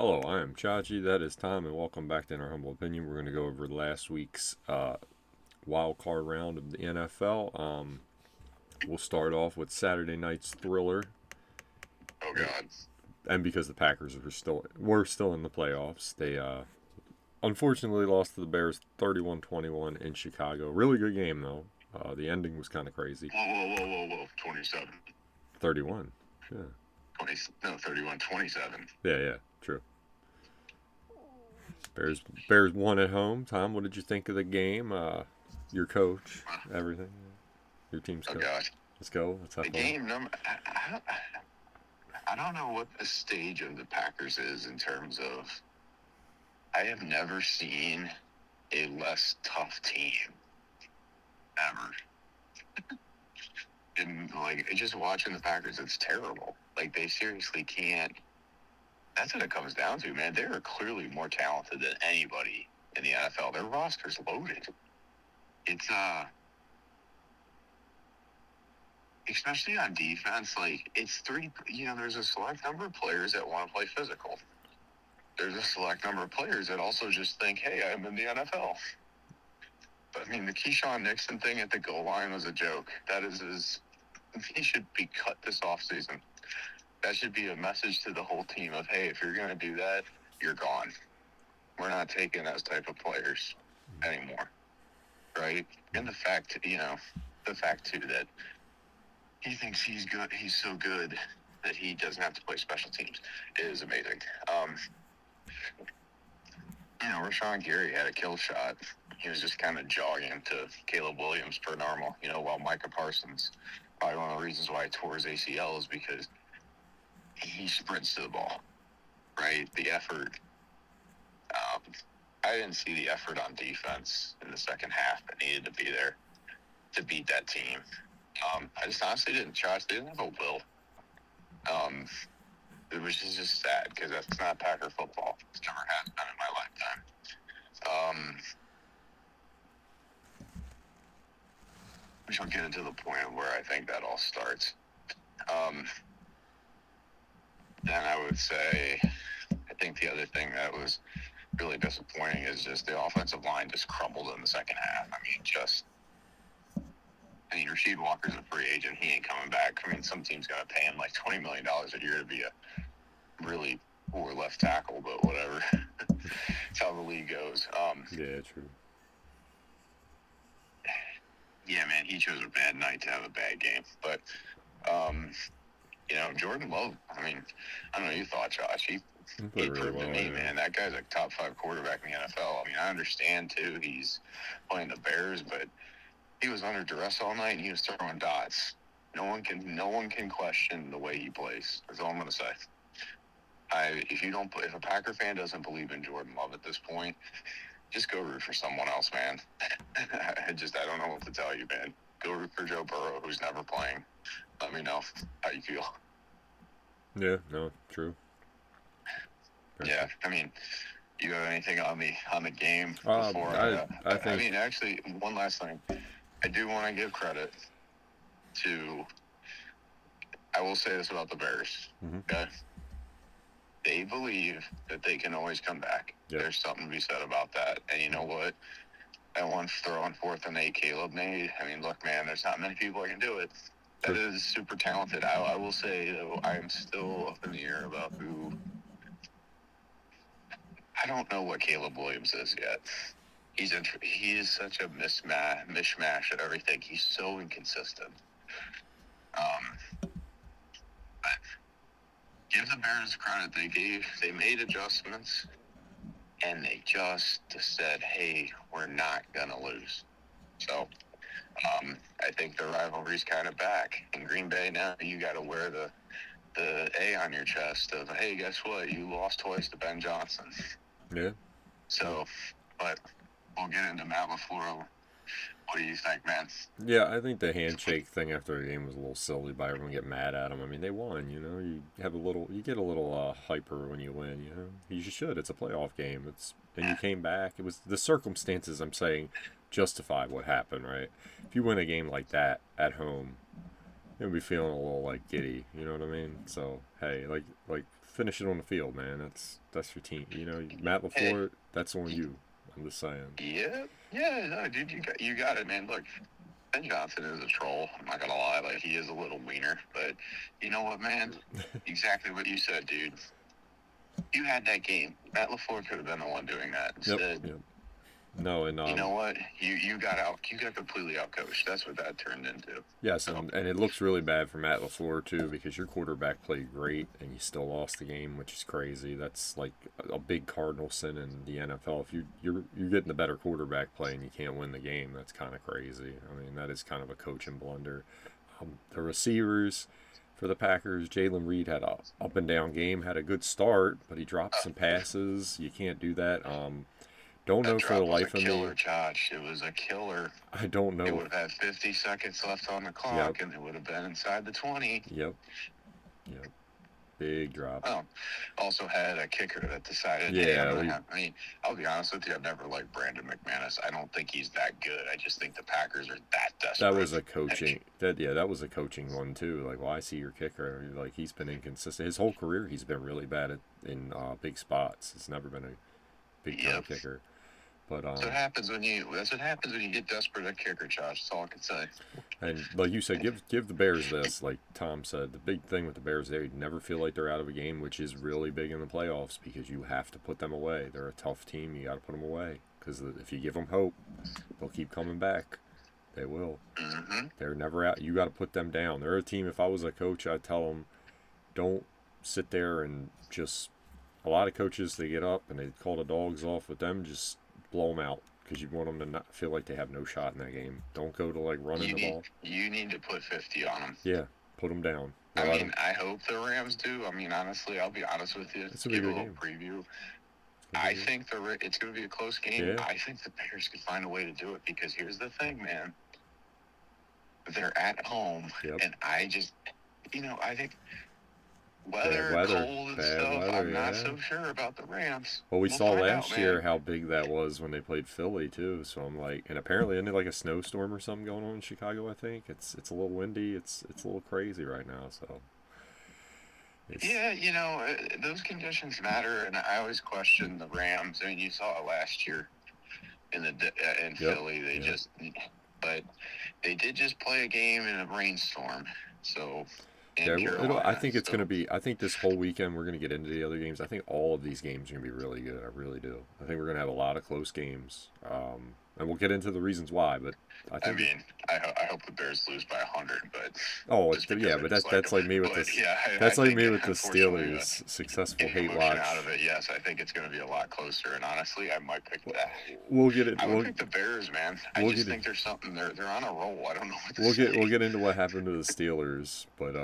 Hello, I am Chachi. That is Tom, and welcome back to In Our Humble Opinion. We're going to go over last week's wild card round of the NFL. We'll start off with Saturday night's thriller, Oh God. and because the Packers were still in the playoffs, they unfortunately lost to the Bears 31-21 in Chicago. Really good game though. The ending was kind of crazy. Whoa, whoa, whoa, whoa, whoa. 27. 31. Yeah. 20, no, 31, 27. Yeah, yeah, true. Bears won at home. Tom, what did you think of the game? Your coach, everything. Your team's Oh coach. God. Let's go. Let's have The fun. game number. I don't know what the stage of the Packers is in terms of. I have never seen a less tough team ever. And just watching the Packers, it's terrible. Like they seriously can't. That's what it comes down to, man. They are clearly more talented than anybody in the NFL. Their roster's loaded. It's especially on defense, like it's three. There's a select number of players that want to play physical. There's a select number of players that also just think, "Hey, I'm in the NFL." But I mean, the Keyshawn Nixon thing at the goal line was a joke. That is he should be cut this offseason. That should be a message to the whole team of, "Hey, if you're gonna do that, you're gone. We're not taking those type of players anymore." Right? And the fact too that he thinks he's good. He's so good that he doesn't have to play special teams. It is amazing. Rashawn Gary had a kill shot. He was just kind of jogging to Caleb Williams per normal. While Micah Parsons, probably one of the reasons why he tore his ACL is because he sprints to the ball. Right, the effort. I didn't see the effort on defense in the second half that needed to be there to beat that team. I just honestly didn't trust. They didn't have a will. Which is just sad because that's not Packer football. It never has been in my lifetime. Which will get into the point of where I think that all starts. Then I would say, I think the other thing that was really disappointing is just the offensive line just crumbled in the second half. Rasheed Walker's a free agent. He ain't coming back. Some team's going to pay him like $20 million a year to be a really poor left tackle, but whatever. That's how the league goes. Yeah, true. Yeah, man, he chose a bad night to have a bad game. But, Jordan Love, I don't know, you thought, Josh. He Played really proved to well. me, Yeah. man, that guy's a top 5 quarterback in the NFL. I understand, too, he's playing the Bears, but he was under duress all night, and he was throwing dots. No one can question the way he plays. That's all I'm going to say. If a Packer fan doesn't believe in Jordan Love at this point, just go root for someone else, man. I don't know what to tell you, man. Go root for Joe Burrow, who's never playing. Let me know how you feel. Yeah. No. True. Yeah, you have anything on the game before I think. actually, one last thing. I do want to give credit to. I will say this about the Bears. Mm-hmm. Okay, they believe that they can always come back. Yep. There's something to be said about that. And you know what? That one throw on 4th and 8 Caleb made. Look, man, there's not many people that can do it. That is super talented. I will say, though, I am still up in the air about who. I don't know what Caleb Williams is yet. He is such a mishmash at everything. He's so inconsistent. But give the Bears credit. They made adjustments, and they just said, "Hey, we're not gonna lose." So I think the rivalry's kind of back in Green Bay now. You got to wear the A on your chest of, "Hey, guess what? You lost twice to Ben Johnson." Yeah. So, but we'll get into Matt LaFleur. What do you think, man? Yeah, I think the handshake thing after the game was a little silly by everyone getting mad at him. They won. You get a little hyper when you win. You should. It's a playoff game. And you came back. It was the circumstances. I'm saying justify what happened, right? If you win a game like that at home, you'll be feeling a little like giddy. You know what I mean? So hey, like finish it on the field, man. That's your team. You know, Matt Hey, LaFleur, that's on you. I'm just saying. yeah, yeah, no, dude, you got it, man. Look, Ben Johnson is a troll. I'm not gonna lie, like he is a little wiener, but you know what, man? Exactly what you said, dude. You had that game. Matt LaFleur could have been the one doing that. Yep. Instead, Yep. No, and you know what? You got completely outcoached. That's what that turned into. yes, So and it looks really bad for Matt LaFleur too because your quarterback played great and you still lost the game, which is crazy. That's like a big cardinal sin in the NFL. If you're getting the better quarterback play and you can't win the game, that's kind of crazy. I mean, that is kind of a coaching blunder. The receivers for the Packers, Jalen Reed had a up and down game, had a good start, but he dropped some passes. You can't do that. Don't that know for the drop was a life of me. killer, Josh. It was a killer. I don't It know. would have had 50 seconds left on the Yep. clock, and it would have been inside the 20. Yep. Yep. Big drop. Also had a kicker that decided, hey, Yeah, I mean, I'll be honest with you, I've never liked Brandon McManus. I don't think he's that good. I just think the Packers are that desperate. that was a coaching. That was a coaching one too. Like, well, I see your kicker. Like, he's been inconsistent his whole career. He's been really bad in big spots. It's never been a big time kicker. But that's what happens when you get desperate at kicker, Josh. That's all I can say. and like you said, give the Bears this. Like Tom said, the big thing with the Bears, they never feel like they're out of a game, which is really big in the playoffs because you have to put them away. They're a tough team. You got to put them away because if you give them hope, they'll keep coming back. They will. Mm-hmm. They're never out. You got to put them down. They're a team. If I was a coach, I'd tell them, don't sit there and just. A lot of coaches, they get up and they call the dogs off with them. Just blow them out because you want them to not feel like they have no shot in that game. Don't go to like running the ball. You need to put 50 on them. Yeah, put them down. I mean, I hope the Rams do. I mean, honestly, I'll be honest with you. It's a Give a bigger little game. preview. I think it's going to be a close game. Yeah. I think the Bears could find a way to do it because here's the thing, man. They're at home, and I just, I think weather, cold and stuff, I'm not so sure about the Rams. Well, we saw last year man. how big that was when they played Philly too. So I'm like, and apparently isn't it like a snowstorm or something going on in Chicago? I think it's a little windy. It's a little crazy right now. So. Yeah, those conditions matter, and I always question the Rams. I mean, you saw it last year in Philly. But they did just play a game in a rainstorm. So. Yeah, I think it's going to be. I think this whole weekend we're going to get into the other games. I think all of these games are going to be really good. I really do. I think we're going to have a lot of close games, and we'll get into the reasons why. But I hope the Bears lose by 100. But that's like me with the Steelers successful hate watch. Out of it, yes, I think it's going to be a lot closer. And honestly, I might pick that. We'll get it. I would pick the Bears, man. I just think there's something. They're on a roll. I don't know what to say. We'll get into what happened to the Steelers, but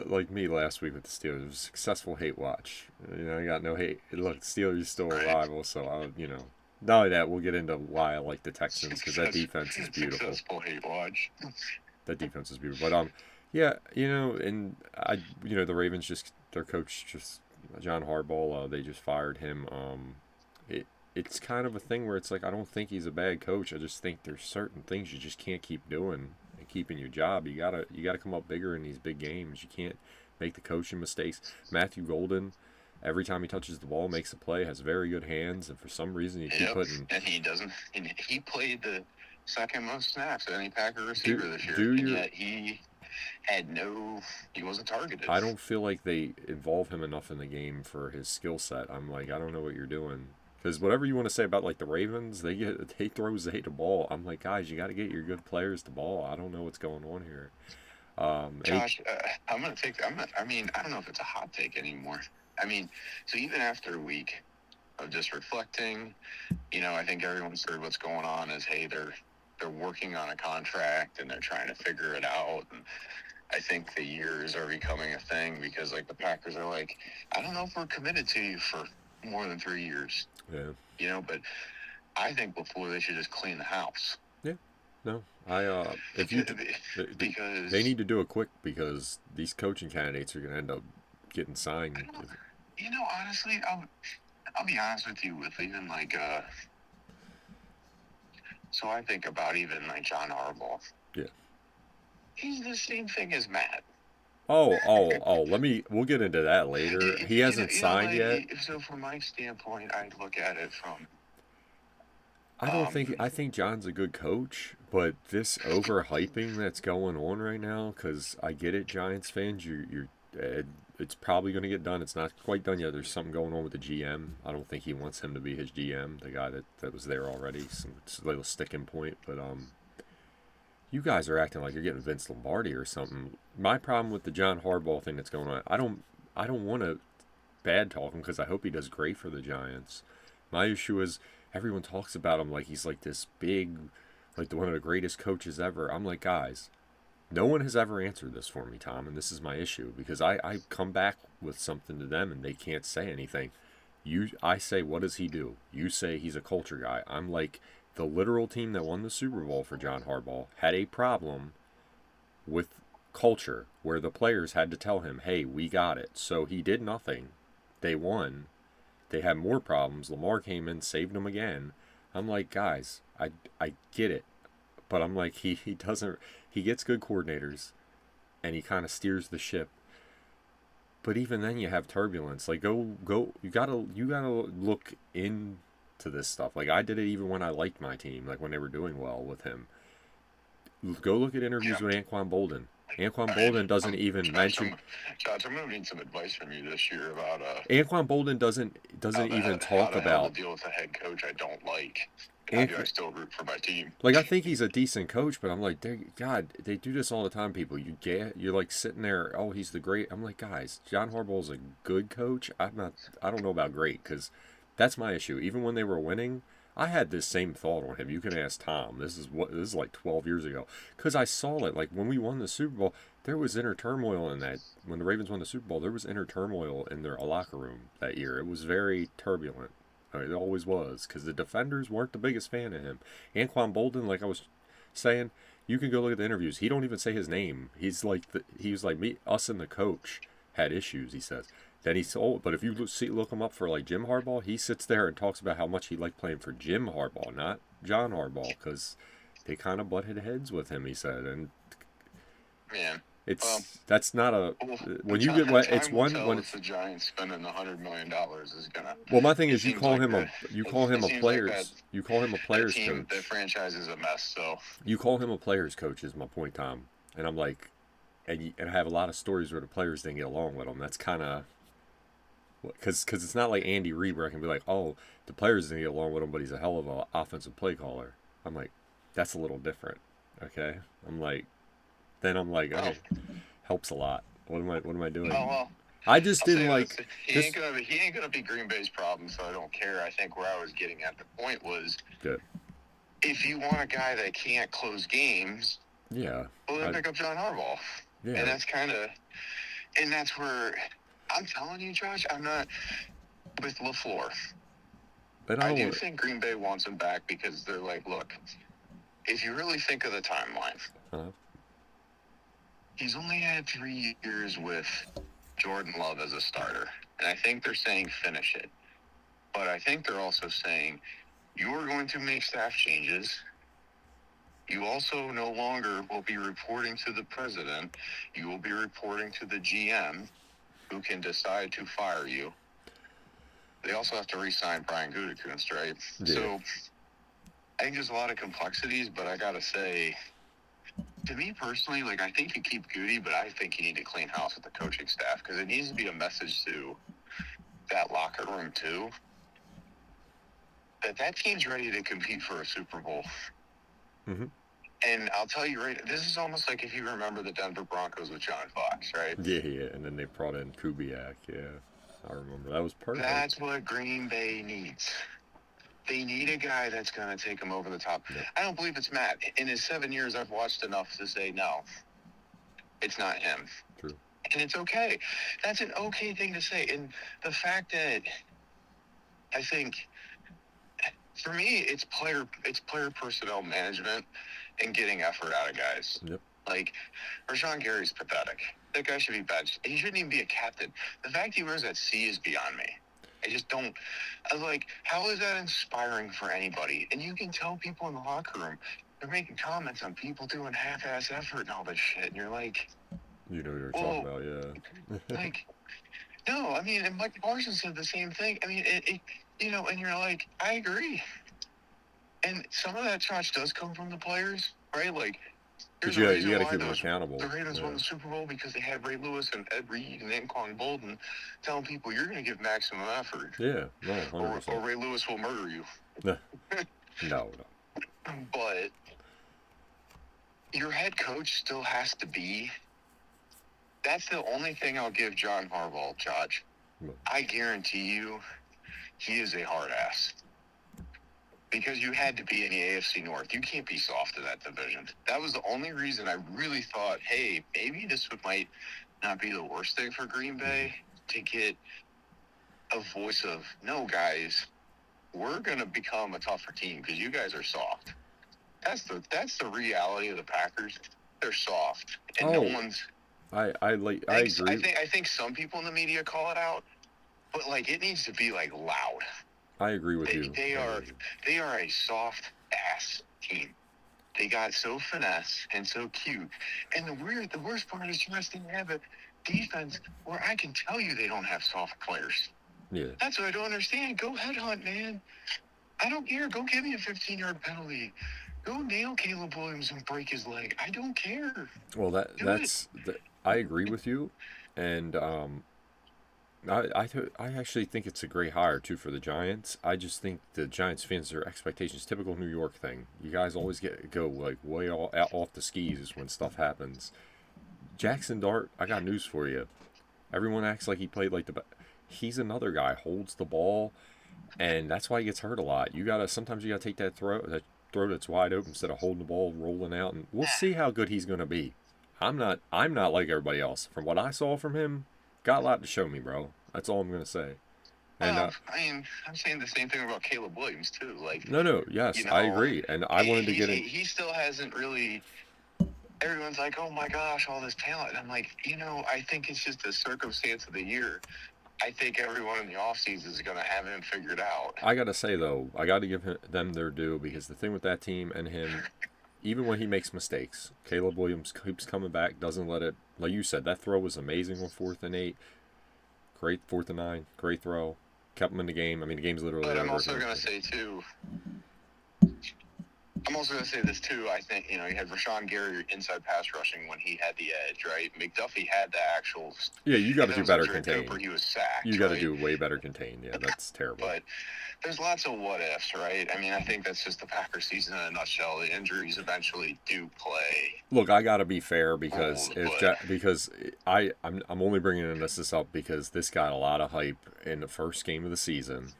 like me last week with the Steelers, it was a successful hate watch. I got no hate. Look, Steelers still a rival, so not only that, we'll get into why I like the Texans because that defense is beautiful. Successful hate watch. That defense is beautiful, but yeah, and the Ravens their coach John Harbaugh, they just fired him. It's kind of a thing where it's like I don't think he's a bad coach. I just think there's certain things you just can't keep doing and keeping your job. You gotta come up bigger in these big games. You can't make the coaching mistakes. Matthew Golden, every time he touches the ball, makes a play, has very good hands, and for some reason you keep putting. And he doesn't. And he played the second most snaps of any Packer receiver this year, yet he wasn't targeted. I don't feel like they involve him enough in the game for his skill set. I'm like, I don't know what you're doing. Because whatever you want to say about like the Ravens, they throws the ball. I'm like, guys, you got to get your good players the ball. I don't know what's going on here. Josh, I don't know if it's a hot take anymore. I mean, so even after a week of just reflecting, I think everyone's heard what's going on is, hey, they're working on a contract and they're trying to figure it out. And I think the years are becoming a thing because like the Packers are like, I don't know if we're committed to you for more than 3 years. Yeah. But I think before they should just clean the house. Yeah. No, because they need to do it quick because these coaching candidates are going to end up getting signed. Honestly, I'll be honest with you with even like so I think about even like John Harbaugh. Yeah. He's the same thing as Matt. We'll get into that later. He hasn't signed yet. So from my standpoint, I look at it from, I think John's a good coach, but this overhyping that's going on right now, because I get it, Giants fans, it's probably going to get done. It's not quite done yet. There's something going on with the GM. I don't think he wants him to be his GM, the guy that was there already. It's a little sticking point, but you guys are acting like you're getting Vince Lombardi or something. My problem with the John Harbaugh thing that's going on, I don't want to bad talk him because I hope he does great for the Giants. My issue is everyone talks about him like he's like this big, like one of the greatest coaches ever. I'm like, guys, no one has ever answered this for me, Tom, and this is my issue because I come back with something to them and they can't say anything. I say, what does he do? You say he's a culture guy. I'm like, the literal team that won the Super Bowl for John Harbaugh had a problem with culture where the players had to tell him, hey, we got it. So he did nothing. They won. They had more problems. Lamar came in, saved them again. I'm like, guys, I get it. But I'm like, he doesn't, he gets good coordinators and he kind of steers the ship. But even then you have turbulence. Like you gotta look into this stuff. Like I did it even when I liked my team, like when they were doing well with him. Go look at interviews with Anquan Bolden. Anquan Bolden doesn't even mention. Josh, I'm gonna need some advice from you this year about Anquan Bolden doesn't even how talk the hell to about. deal with a head coach I don't like. How do I Anqu- still root for my team? like I think he's a decent coach, but I'm like, God, they do this all the time. People, you're like sitting there. Oh, he's the great. I'm like, guys, John Harbaugh's a good coach. I'm not. I don't know about great because that's my issue. Even when they were winning, I had this same thought on him. You can ask Tom. This is like 12 years ago because I saw it. Like when we won the Super Bowl, there was inner turmoil in that. When the Ravens won the Super Bowl, there was inner turmoil in their locker room that year. It was very turbulent. I mean, it always was because the defenders weren't the biggest fan of him. Anquan Bolden, like I was saying, you can go look at the interviews. He don't even say his name. He was like me, us, and the coach had issues. He says. Then he's old, but if you look him up for like Jim Harbaugh, he sits there and talks about how much he liked playing for Jim Harbaugh, not John Harbaugh, because they kind of butted heads with him. He said, and Man, that's not a when you get it's time will one tell when if it's the Giants spending $100 million is gonna. well. My thing It is, seems like it seems like you call him a that players team, that coach. franchise is a mess. So You call him a players coach is my point, Tom. And I'm like, and I have a lot of stories where the players didn't get along with him. That's kind of because it's not like Andy Reid where I can be like, oh, the players didn't get along with him, but he's a hell of a offensive play caller. I'm like, that's a little different. Okay, I'm like, well, okay, helps a lot. What am I doing? oh well. I just I'll didn't say this: like this. he ain't gonna be Green Bay's problem. So I don't care. I think where I was getting at the point was, Good. if you want a guy that can't close games, Yeah. well then pick up John Harbaugh. Yeah. And that's where I'm telling you, Josh, I'm not with LaFleur. But I I don't do want. think Green Bay wants him back because they're like, look, if you really think of the timeline, Uh, he's only had 3 years with Jordan Love as a starter. And I think they're saying finish it. But I think they're also saying you are going to make staff changes. You also no longer will be reporting to the president. You will be reporting to the GM, who can decide to fire you. They also have to re-sign Brian Gutekunst, right? yeah. So I think there's a lot of complexities, but I gotta say, to me personally, like I think you keep Goody, but I think you need to clean house with the coaching staff because it needs to be a message to that locker room too that team's ready to compete for a Super Bowl. Mm-hmm. And I'll tell you right, this is almost like if you remember the Denver Broncos with John Fox, right? Yeah, yeah. And then they brought in Kubiak. Yeah, I remember that was perfect. That's what Green Bay needs. They need a guy that's going to take them over the top. Yep. I don't believe it's Matt. In his 7 years, I've watched enough to say, no, it's not him. True. And it's okay. That's an okay thing to say. And the fact that I think, for me, it's player personnel management and getting effort out of guys. Yep. Like, Rashawn Gary's pathetic. That guy should be benched. He shouldn't even be a captain. The fact he wears that C is beyond me. I just don't. I was like, how is that inspiring for anybody? And you can tell people in the locker room, they're making comments on people doing half-ass effort and all this shit. And you're like, You know what you're talking Well, about, yeah. like, no, I mean, and Mike Parsons said the same thing. I mean, and you're like, I agree. And some of that charge does come from the players, right? Like, But there's a you reason got to why keep them the accountable. Ravens Yeah. won the Super Bowl because they had Ray Lewis and Ed Reed and Anquan Bolden telling people you're going to give maximum effort, Yeah, no, 100%. or Ray Lewis will murder you. No, no. But your head coach still has to be. That's the only thing I'll give John Harbaugh, Judge. No. I guarantee you, he is a hard ass. Because you had to be in the AFC North. You can't be soft in that division. That was the only reason I really thought, hey, maybe this might not be the worst thing for Green Bay to get a voice of, no, guys, we're going to become a tougher team because you guys are soft. That's the reality of the Packers. They're soft, and no one's. I agree. I think some people in the media call it out, but like it needs to be like loud. I agree with you. They are a soft ass team. They got so finesse and so cute. And the worst part is you guys didn't have a defense where I can tell you they don't have soft players. Yeah. That's what I don't understand. Go headhunt, man. I don't care. Go give me a 15-yard penalty. Go nail Caleb Williams and break his leg. I don't care. Well, I agree with you, and I actually think it's a great hire too for the Giants. I just think the Giants fans, their expectations, typical New York thing. You guys always go like way off the skis when stuff happens. Jackson Dart, I got news for you. Everyone acts like he played like he's another guy, holds the ball, and that's why he gets hurt a lot. Sometimes you gotta take that throw that's wide open instead of holding the ball, rolling out, and we'll see how good he's gonna be. I'm not like everybody else. From what I saw from him, got a lot to show me, bro. That's all I'm gonna say. And I mean, I'm saying the same thing about Caleb Williams too. Like, yes, I agree. And I wanted to get in. He still hasn't really. Everyone's like, oh my gosh, all this talent. And I'm like, I think it's just a circumstance of the year. I think everyone in the offseason is going to have him figured out. I got to say, though, I got to give them their due because the thing with that team and him, even when he makes mistakes, Caleb Williams keeps coming back, doesn't let it. Like you said, that throw was amazing on 4th and 8. Great 4th and 9. Great throw. Kept him in the game. I mean, the game's literally over. But I'm also going to say, too, this, too. I think, you had Rashawn Gary inside pass rushing when he had the edge, right? McDuffie had the actual. Yeah, you got to do better contain. Cooper, he was sacked. You got to do way better contain. Yeah, that's terrible. But there's lots of what ifs, right? I mean, I think that's just the Packers season in a nutshell. The injuries eventually do play. Look, I got to be fair because I'm only bringing this up because this got a lot of hype in the first game of the season,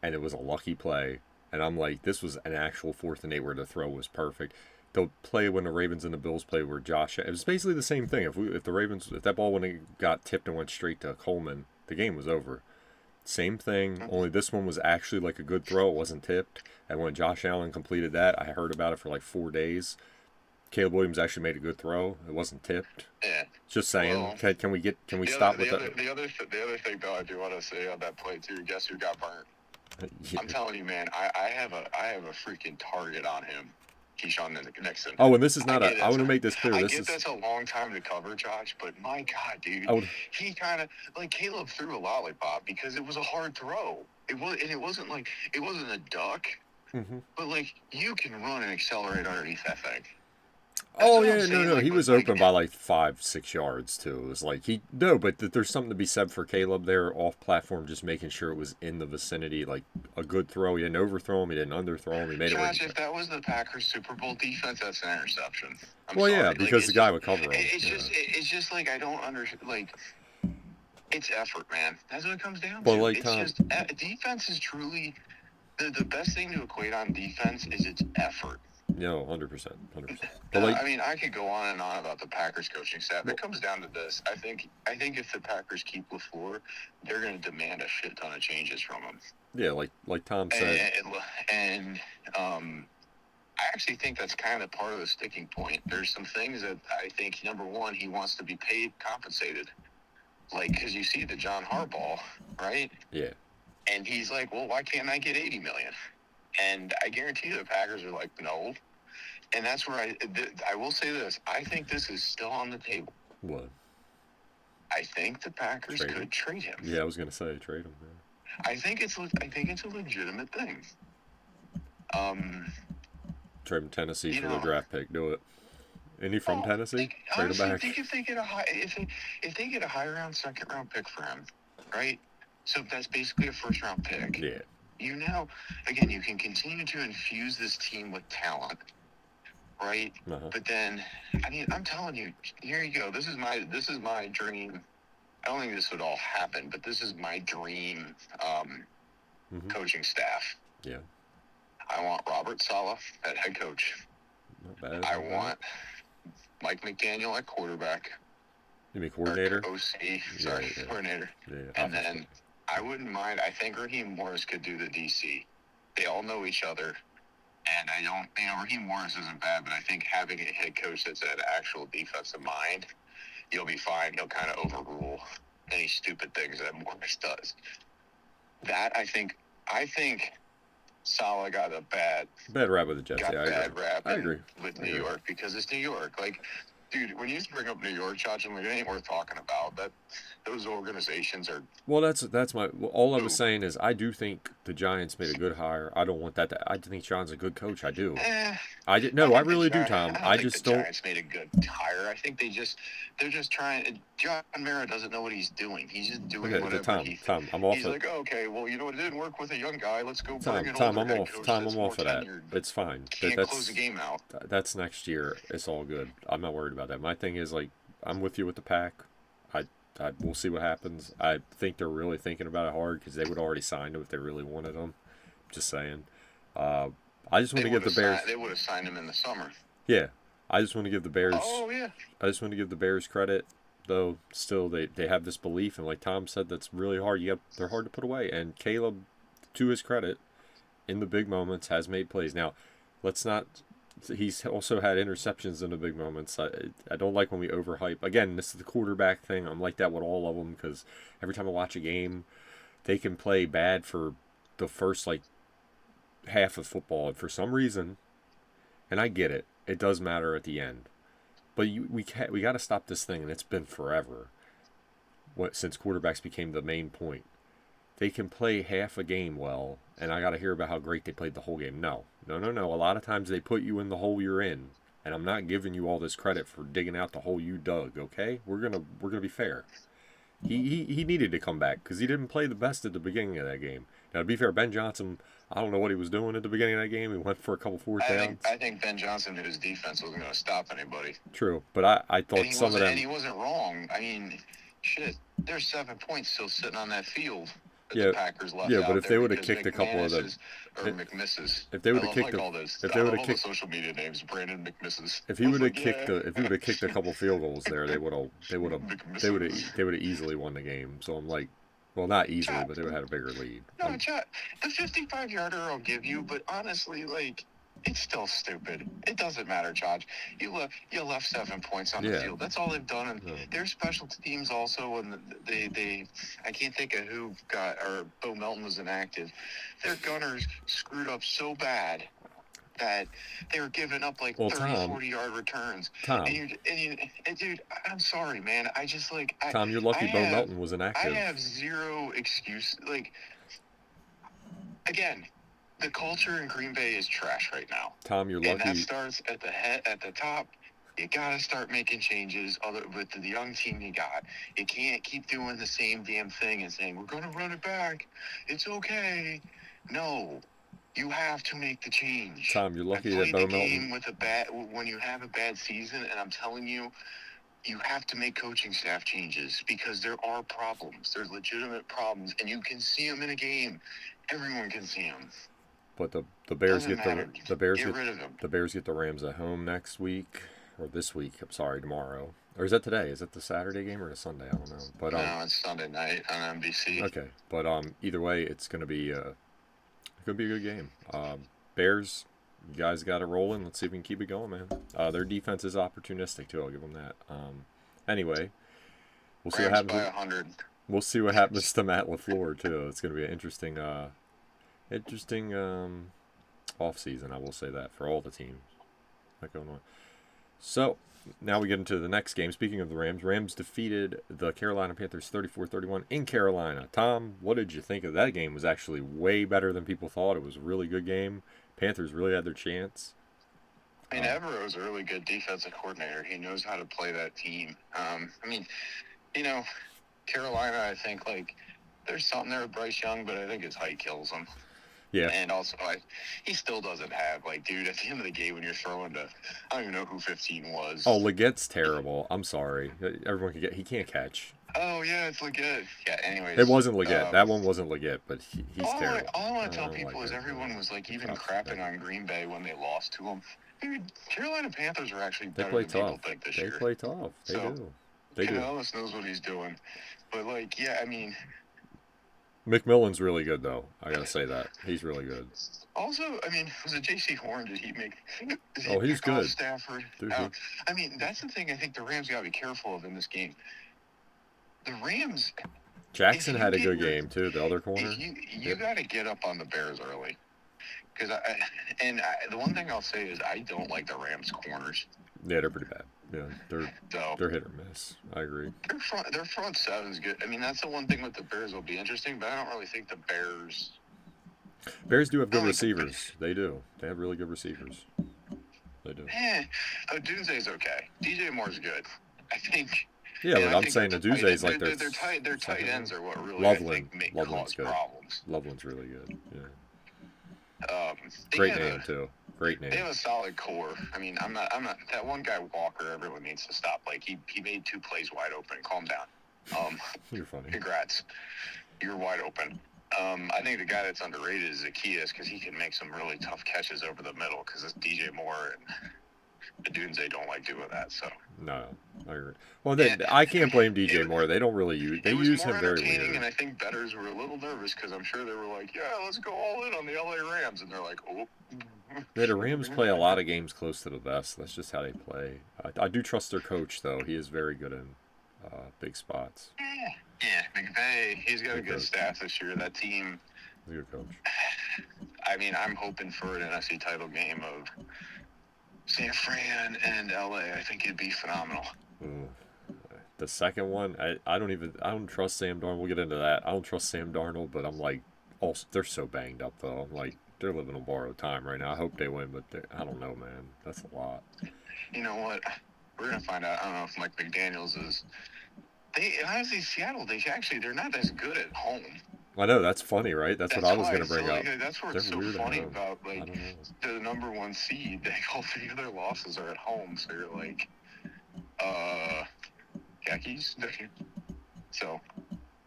and it was a lucky play. And I'm like, this was an actual 4th and 8 where the throw was perfect. The play when the Ravens and the Bills play where it was basically the same thing. If that ball when it got tipped and went straight to Coleman, the game was over. Same thing, only this one was actually like a good throw. It wasn't tipped. And when Josh Allen completed that, I heard about it for like 4 days. Caleb Williams actually made a good throw. It wasn't tipped. Yeah. Just saying. Well, can we stop with that? The other thing though I do want to say on that play too. Guess who got burnt? Yeah. I'm telling you, man. I have a freaking target on him. Keyshawn Nixon. Oh, and this is not I want to make this clear. That's a long time to cover, Josh, but my God, dude, he kind of like Caleb threw a lollipop because it was a hard throw. It wasn't a duck, but like you can run and accelerate underneath that thing. Oh yeah, no, he was open by like 5-6 yards too. It was like but there's something to be said for Caleb there off platform, just making sure it was in the vicinity, like a good throw. He didn't overthrow him, he didn't underthrow him. He made it. If that was the Packers Super Bowl defense, that's an interception. Yeah, because the guy would cover him. It's just like I don't understand. Like it's effort, man. That's what it comes down to. It's just defense is truly the best thing to equate on defense is its effort. No, 100%. But I mean, I could go on and on about the Packers coaching staff. It comes down to this. I think if the Packers keep LaFleur, they're going to demand a shit ton of changes from him. Yeah, like Tom said. And I actually think that's kind of part of the sticking point. There's some things that I think, number one, he wants to be compensated. Like, because you see the John Harbaugh, right? Yeah. And he's like, well, why can't I get $80 million? And I guarantee the Packers are like, no. And that's where I will say this. I think this is still on the table. What? I think the Packers Trade him? could trade him. Yeah, I was gonna say trade him. Man. I think it's a legitimate thing. Trade him Tennessee You for their know, draft pick. Do it. Isn't he from Tennessee? Trade him honestly, back. think if they get a if they get a high second round pick for him, right? So that's basically a first round pick. Yeah. You now, again, you can continue to infuse this team with talent, right? Uh-huh. But then, I mean, I'm telling you, here you go. This is my dream. I don't think this would all happen, but this is my dream coaching staff. Yeah. I want Robert Saleh at head coach. Not bad. I want Mike McDaniel at quarterback. You mean coordinator? OC, sorry, yeah. coordinator. Yeah. And then I wouldn't mind. I think Raheem Morris could do the DC. They all know each other. And I don't, Raheem Morris isn't bad, but I think having a head coach that's an actual defensive mind, you'll be fine. He'll kind of overrule any stupid things that Morris does. That, I think Salah got a bad rap with the Jets. Yeah, I agree. With New York, because it's New York. Like, dude, when you bring up New York, Josh, I'm like, it ain't worth talking about. That those organizations are. Well, that's my. All I was saying is, I do think the Giants made a good hire. I don't want that. I think John's a good coach. I do. I really do, Tom. I just don't. The Giants made a good hire. I think they're just trying. John Mara doesn't know what he's doing. He's just doing whatever Tom, I'm off. He's like, oh, okay, well, you know what? It didn't work with a young guy. Let's go bring an older head coach. I'm off of that. It's fine. Can't close the game out. That's next year. It's all good. I'm not worried about that. My thing is, like, I'm with you with the Pack. We'll see what happens. I think they're really thinking about it hard because they would already signed him if they really wanted him. Just saying. I just want to give the Bears. They would have signed him in the summer. Yeah, I just want to give the Bears. Oh yeah. I just want to give the Bears credit, though. Still, they have this belief, and like Tom said, that's really hard. They're hard to put away. And Caleb, to his credit, in the big moments, has made plays. Now, let's not. He's also had interceptions in the big moments. I don't like when we overhype. Again, this is the quarterback thing. I'm like that with all of them because every time I watch a game, they can play bad for the first, like, half of football. And for some reason, and I get it, it does matter at the end. But we got to stop this thing, and it's been forever since quarterbacks became the main point. They can play half a game well, and I got to hear about how great they played the whole game. No. A lot of times they put you in the hole you're in, and I'm not giving you all this credit for digging out the hole you dug. Okay, we're gonna be fair. He needed to come back because he didn't play the best at the beginning of that game. Now, to be fair, Ben Johnson, I don't know what he was doing at the beginning of that game. He went for a couple fourth downs. I think Ben Johnson knew his defense wasn't going to stop anybody. True, but I thought some of them. And he wasn't wrong. I mean, shit, there's 7 points still sitting on that field. The Packers left but if they would have kicked a couple of them, McMisses. If they would have kicked the social media names, Brandon McMisses. If he would have kicked a couple field goals there, they would have easily won the game. So I'm like, well, not easily, but they would have had a bigger lead. No, Chad, the 55-yarder I'll give you, but honestly, like, it's still stupid. It doesn't matter, Josh. You left 7 points on the field. That's all they've done. And their special teams also, and they I can't think of who or Bo Melton was inactive. Their gunners screwed up so bad that they were giving up like 40-yard returns. Tom. And dude, I'm sorry, man. I just like... Tom, you're lucky Bo Melton was inactive. I have zero excuse. Like, again... The culture in Green Bay is trash right now. Tom, you're lucky. And that starts at the top. You gotta start making changes. With the young team you got, you can't keep doing the same damn thing and saying we're gonna run it back. It's okay. No, you have to make the change. Tom, you're lucky that Bo Melton. When you have a bad season, and I'm telling you, you have to make coaching staff changes because there are problems. There's legitimate problems, and you can see them in a game. Everyone can see them. But the Bears get the Bears get the Rams at home next week or this week. I'm sorry, tomorrow. Or is that today? Is it the Saturday game or the Sunday? I don't know. But no, it's Sunday night on NBC. Okay, but either way, it's gonna be a good game. Bears, you guys got it rolling. Let's see if we can keep it going, man. Their defense is opportunistic too. I'll give them that. Anyway, we'll see what happens. By 100. We'll see what happens to Matt LaFleur too. It's gonna be an interesting off season, I will say that, for all the teams. Not going on. So, now we get into the next game. Speaking of the Rams, Rams defeated the Carolina Panthers 34-31 in Carolina. Tom, what did you think of that game? It was actually way better than people thought. It was a really good game. Panthers really had their chance. I mean, Evero's a really good defensive coordinator. He knows how to play that team. I mean, you know, Carolina, I think, like, there's something there with Bryce Young, but I think his height kills him. Yeah. And also, he still doesn't have, like, dude, at the end of the game when you're throwing to, I don't even know who 15 was. Oh, Leggett's terrible. I'm sorry. Everyone can he can't catch. Oh, yeah, it's Leggett. Yeah, anyways. It wasn't Leggett. That one wasn't Leggett, but he's terrible. All I want to tell people is everyone was, like, even crapping on Green Bay when they lost to them. Dude, Carolina Panthers are actually better than people think this year. They play tough. They do. They do. Ellis knows what he's doing. But, like, yeah, I mean... McMillan's really good, though. I gotta say that. He's really good. Also, I mean, was it J.C. Horn? Did he make... He's good. Stafford? I mean, that's the thing I think the Rams gotta be careful of in this game. The Rams... Jackson had a good game, too, the other corner. You gotta get up on the Bears early. Because the one thing I'll say is I don't like the Rams corners. Yeah, they're pretty bad. Yeah, they're hit or miss. I agree. Their front seven's good. I mean, that's the one thing with the Bears will be interesting, but I don't really think the Bears. Bears do have good receivers. They do. They have really good receivers. They do. Odunze's okay. DJ Moore's good. I think. Yeah, but I'm saying Odunze's like their tight ends are what really Loveland. make Loveland's good. Problems. Loveland's really good. Yeah. Great name too. Great name. They have a solid core. I mean, I'm not. That one guy Walker. Everyone needs to stop. Like he made 2 plays wide open. Calm down. You're funny. Congrats. You're wide open. I think the guy that's underrated is Zacchaeus because he can make some really tough catches over the middle because it's DJ Moore and Odunze don't like doing that. So. No, I agree. Well, I can't blame DJ Moore. They don't really use. They use him very weird. And I think bettors were a little nervous because I'm sure they were like, "Yeah, let's go all in on the LA Rams," and they're like, "Oh." Yeah, the Rams play a lot of games close to the vest. That's just how they play. I do trust their coach, though. He is very good in big spots. Yeah, McVay. He's got a good staff this year. That team. He's a good coach. I mean, I'm hoping for an NFC title game of San Fran and LA. I think it'd be phenomenal. The second one, I don't trust Sam Darnold. We'll get into that. I don't trust Sam Darnold, but I'm like, also they're so banged up though. I'm like, they're living on borrowed time right now. I hope they win, but I don't know, man. That's a lot. You know what? We're gonna find out. I don't know if Mike McDaniels is. Honestly, Seattle. They're not as good at home. I know, that's funny, right? That's what I was going to bring up. That's where it's so funny about, like, the number 1 seed. All 3 of their losses are at home, so you're like, khakis? So.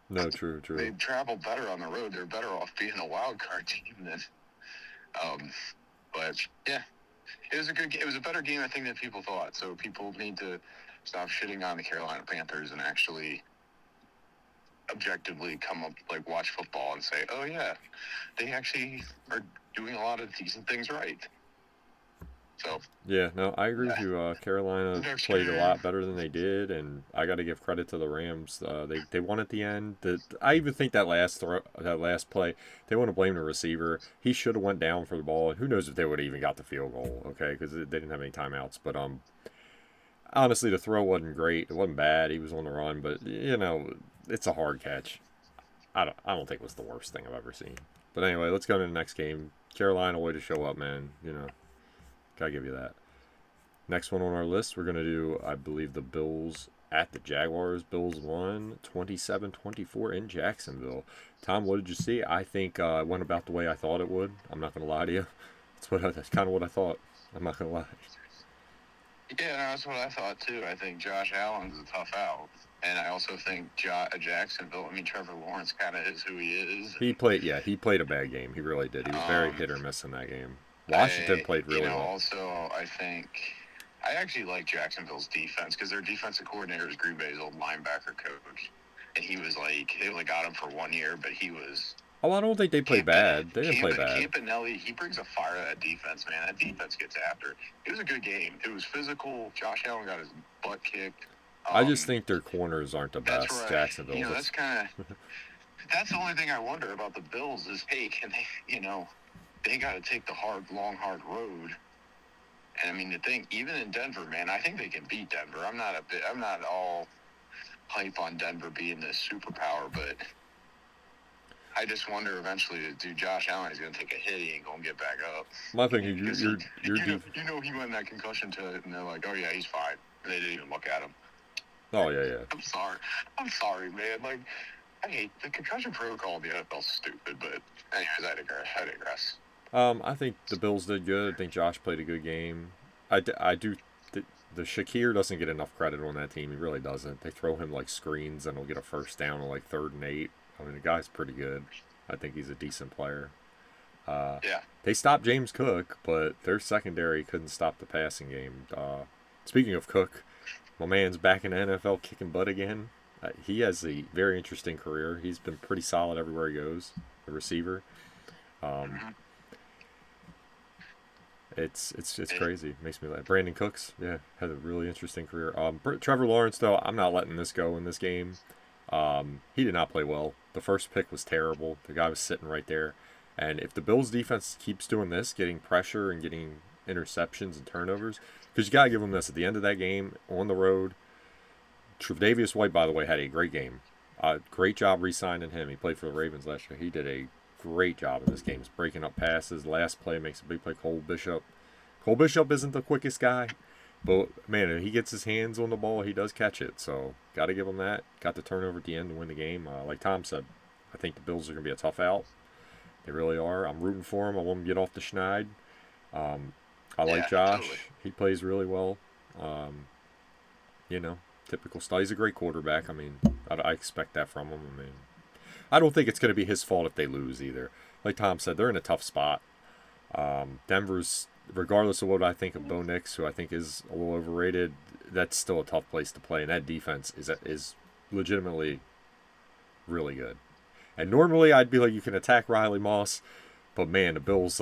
No, true. They travel better on the road. They're better off being a wild card team than. But, yeah. It was a good game. It was a better game, I think, than people thought. So people need to stop shitting on the Carolina Panthers and actually objectively come up, like, watch football and say, oh yeah, they actually are doing a lot of decent things right. So yeah, no, I agree with you. Carolina played a lot better than they did, and I got to give credit to the Rams. They won at the end. I even think that last play, they want to blame the receiver. He should have went down for the ball, and who knows if they would have even got the field goal? Okay, because they didn't have any timeouts. But honestly, the throw wasn't great. It wasn't bad. He was on the run, but it's a hard catch. I don't think it was the worst thing I've ever seen. But anyway, let's go to the next game. Carolina, way to show up, man. Gotta give you that. Next one on our list, we're gonna do, I believe, the Bills at the Jaguars. Bills won 27-24 in Jacksonville. Tom, what did you see? I think it went about the way I thought it would. I'm not gonna lie to you. That's kind of what I thought. I'm not gonna lie. Yeah, no, that's what I thought too. I think Josh Allen's a tough out. And I also think Jacksonville, Trevor Lawrence kind of is who he is. He played a bad game. He really did. He was very hit or miss in that game. Washington played really well. Also, I think I actually like Jacksonville's defense because their defensive coordinator is Green Bay's old linebacker coach. And he was like, they only got him for 1 year, but he was... Oh, I don't think they played bad. They didn't play bad. Campanelli, he brings a fire to that defense, man. That defense gets after it. It was a good game. It was physical. Josh Allen got his butt kicked. I just think their corners aren't the best. Right. Jacksonville. That's kind of... That's the only thing I wonder about the Bills is, hey, can they, they got to take the hard road And I mean, the thing, even in Denver, man, I think they can beat Denver. I'm not all hype on Denver being this superpower, but I just wonder eventually, dude, Josh Allen is going to take a hit. He ain't going to get back up. My thing is, Because you're he went in that concussion to, and they're like, oh yeah, he's fine. And they didn't even look at him. Oh yeah. I'm sorry, man. Like, I hate the concussion protocol in the NFL. Is stupid, but anyways, I digress. I think the Bills did good. I think Josh played a good game. I do. The Shakir doesn't get enough credit on that team. He really doesn't. They throw him like screens and he'll get a first down on like 3rd and 8. I mean, the guy's pretty good. I think he's a decent player. Yeah. They stopped James Cook, but their secondary couldn't stop the passing game. Speaking of Cook, my man's back in the NFL kicking butt again. He has a very interesting career. He's been pretty solid everywhere he goes, the receiver. It's crazy. It makes me laugh. Brandon Cooks, yeah, had a really interesting career. Trevor Lawrence, though, I'm not letting this go in this game. He did not play well. The first pick was terrible. The guy was sitting right there. And if the Bills defense keeps doing this, getting pressure and getting interceptions and turnovers, because you got to give them this. At the end of that game, on the road, Tre'Davious White, by the way, had a great game. Great job re-signing him. He played for the Ravens last year. He did a great job in this game. He's breaking up passes. Last play makes a big play. Cole Bishop isn't the quickest guy, but man, if he gets his hands on the ball, he does catch it. So got to give him that. Got the turnover at the end to win the game. Like Tom said, I think the Bills are going to be a tough out. They really are. I'm rooting for him. I want him to get off the schneid. I like Josh. Totally. He plays really well. Typical style. He's a great quarterback. I mean, I expect that from him. I mean, I don't think it's going to be his fault if they lose either. Like Tom said, they're in a tough spot. Denver's, regardless of what I think of Bo Nix, who I think is a little overrated, that's still a tough place to play. And that defense is legitimately really good. And normally I'd be like, you can attack Riley Moss, but man, the Bills'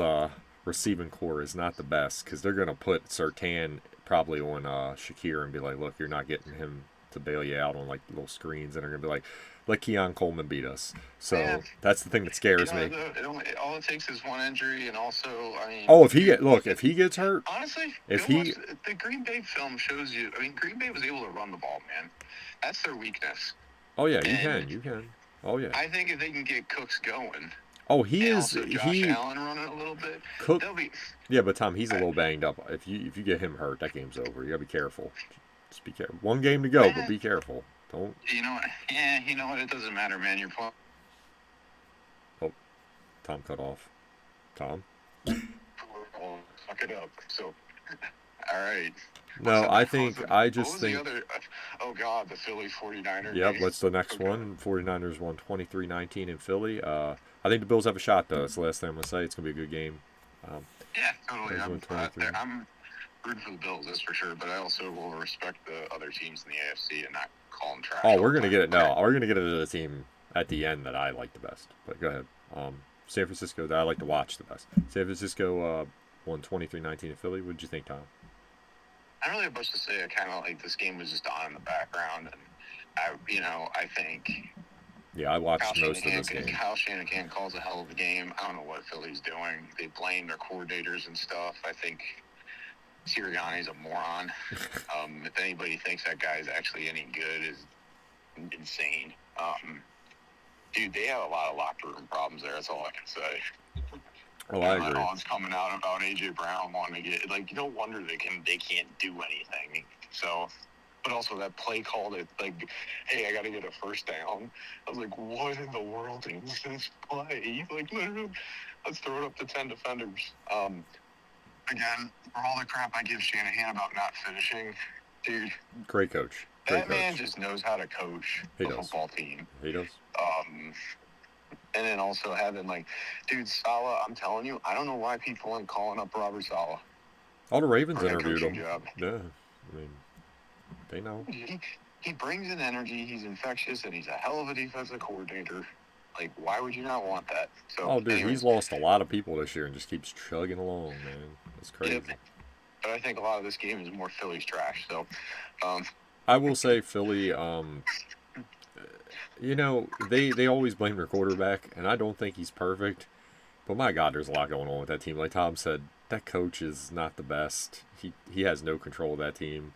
receiving core is not the best because they're going to put Surtain probably on Shakir and be like, look, you're not getting him to bail you out on like little screens, and they're going to be like, let Keon Coleman beat us. So that's the thing that scares me. All it takes is one injury, and also, I mean. Oh, if he gets hurt. Honestly, the Green Bay film shows you. I mean, Green Bay was able to run the ball, man. That's their weakness. Oh yeah, you can. Oh yeah. I think if they can get Cooks going. Oh, he is. Also Josh Allen running a little bit. Cook. Yeah, but Tom, he's a little banged up. If you get him hurt, that game's over. You gotta be careful. Just be careful. One game to go, but be careful. Don't. You know what? Yeah, you know what? It doesn't matter, man. You're playing. Oh, Tom cut off. Tom. Fuck it up. So, all right. No, I just think. The other, oh God, the Philly 49ers. Yep. What's the next one? 49ers won 23-19 in Philly. I think the Bills have a shot though. That's the last thing I'm gonna say. It's gonna be a good game. Yeah, totally. I'm rooting for the Bills, that's for sure. But I also will respect the other teams in the AFC and not call them trash. Oh, we're gonna get it. No, we're gonna get it to the team at the end that I like the best. But go ahead. San Francisco, that I like to watch the best. San Francisco won 23-19 in Philly. What did you think, Tom? I don't really have much to say. I kind of like this game was just on in the background, and I think. Yeah, I watched most of this game. Kyle Shanahan calls a hell of a game. I don't know what Philly's doing. They blame their coordinators and stuff. I think Sirianni's a moron. If anybody thinks that guy is actually any good, is insane. Dude, they have a lot of locker room problems there. That's all I can say. Oh, I agree. All it's coming out about AJ Brown wanting to get no wonder they can't do anything. So, but also that play call that hey, I got to get a first down. I was like, what in the world is this play? Like, literally, let's throw it up to 10 defenders. Again, for all the crap I give Shanahan about not finishing, dude. Great coach. That man just knows how to coach a football team. He does. And then also having dude, Saleh, I'm telling you, I don't know why people aren't calling up Robert Saleh. All the Ravens interviewed him. Job. Yeah, I mean, they know. He brings in energy. He's infectious, and he's a hell of a defensive coordinator. Like, why would you not want that? So, dude, anyways, he's lost a lot of people this year and just keeps chugging along, man. It's crazy. Yeah, but I think a lot of this game is more Philly's trash. So, I will say Philly. They always blame their quarterback, and I don't think he's perfect. But my God, there's a lot going on with that team. Like Tom said, that coach is not the best. He has no control of that team.